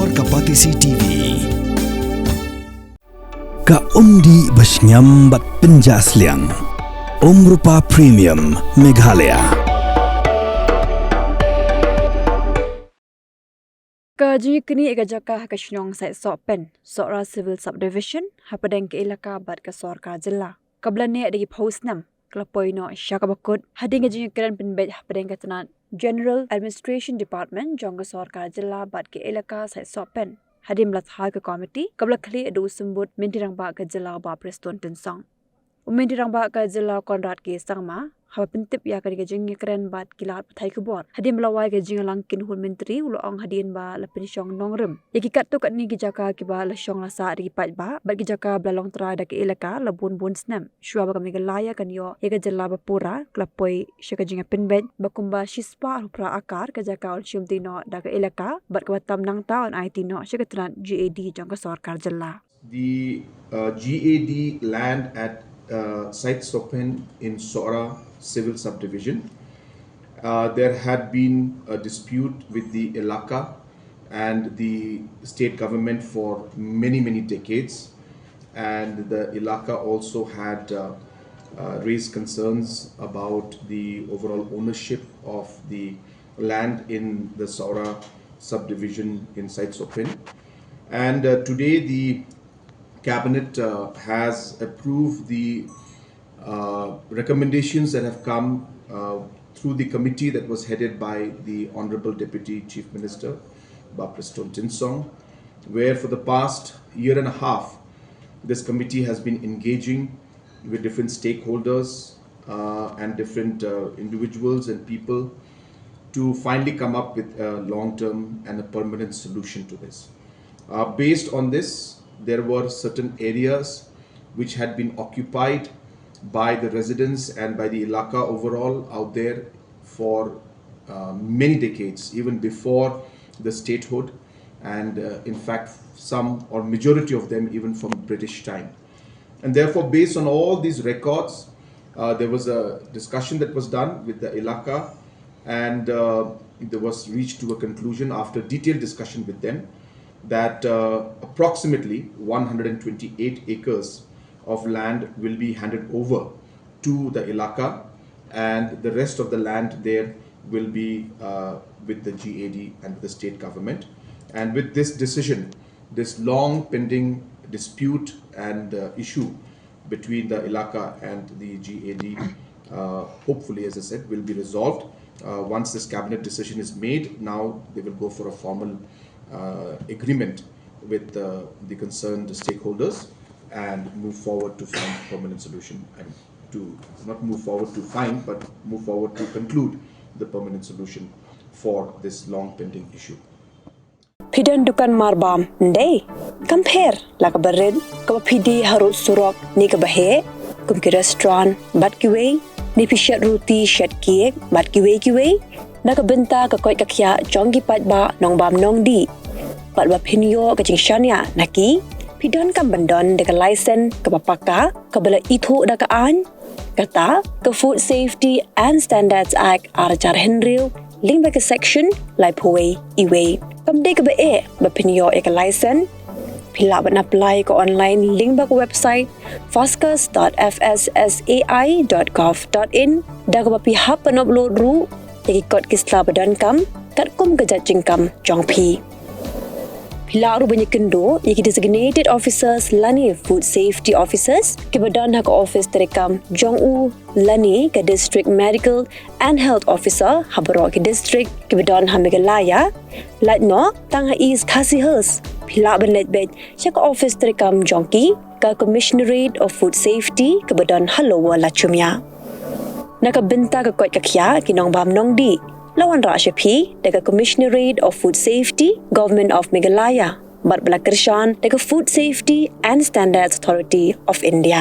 Sor Kapatisi TV. Ka undi basnyam bat penjasliang. Rupa Premium Meghalaya. Ïaknieh ke Jaka ke Saitsohpen, Sora Civil Subdivision, hapadeng ke Elaka bat ke Sor Jilla. Kablane dagi post nam, kelapoi no Jaka bakut, hading ke keren penbet hapadeng ke tenat General Administration Department, jong ke Sor Jilla bat ke Elaka Saitsohpen. Hadim lathai ke komiti, kabla kli adu sembut mintirang ba ke Jilla ba Preston Tensong. Mintirang ba ke Jilla Konrad ke Sangma, haba pentip ya ke keren bat kilat patai kubor. Hadim melawai ke langkin hun menteri uloong hadin ba lepin syong nongrem. Ya kikat tu kat ni ke Jaka ke ba la syong lasa di pat ba, bat ke Jaka belalong terai da ke Elaka labun bun snam. Syua ba kami gelaya kan yo, ya ke Jilla bapura, kelapoi syaka jinga penbet, bakumba shispa rupra Akar ke Jaka on syum tino da ke Elaka, bat ke batam nang taon IT no syaka tenat GAD jong ke Sor Jilla. The GAD land at Saitsohpen in Sora Civil Subdivision. There had been a dispute with the Elaka and the state government for many decades, and the Elaka also had raised concerns about the overall ownership of the land in the Sora subdivision in Saitsohpen. And today the Cabinet has approved the recommendations that have come through the committee that was headed by the Honorable Deputy Chief Minister, Preston Tensong, where for the past year and a half, this committee has been engaging with different stakeholders and different individuals and people to finally come up with a long-term and a permanent solution to this. Based on this, there were certain areas which had been occupied by the residents and by the Elaka overall out there for many decades, even before the statehood, and in fact some or majority of them even from British time. And therefore, based on all these records, there was a discussion that was done with the Elaka, and there was reached to a conclusion after detailed discussion with them that approximately 128 acres of land will be handed over to the Elaka, and the rest of the land there will be with the GAD and the state government. And with this decision, this long pending dispute and issue between the Elaka and the GAD, hopefully, as I said, will be resolved. Once this cabinet decision is made, now they will go for a formal agreement with the concerned stakeholders and move forward to find a permanent solution, and to not move forward to find, but move forward to conclude the permanent solution for this long pending issue. Pidan dukan marbam ndai compare la kabarin ka pidi harut surok ni ka bahe kum ki restaurant bat ki way ni pishat roti shat cake bat ki way na ka benta ka koi ka khya jongi pat ba nong bam nong di pat ba pinyo ka jing shania naki pidan kam bandon de ka license ka papaka ka bala ithu da ka an kata ka Food Safety and Standards Act arachar henril link ba ka section lai poi iwe kam de ka ba ba pinyo e ka license pila ban apply ka online link ba ka website foscus.fssai.gov.in da ka ba pi hap pan upload ru yaki kot kisla badan kam kat kum ka jajing kam jong pi pila ru banyak kendo yaki designated officers lani food safety officers ke badan hak office terekam jong u lani ke district medical and health officer habaro ke district ke badan hamigalaya latno tang ha is khasihers pila ban letbet chak office terekam jongki ka commissionerate of food safety ke badan halowa lachumya nakabenta ka kot kakya kinong bam nong di lawan ra shapi daga commissionerate of food safety government of Meghalaya bat balakershan daga food safety and standards authority of India.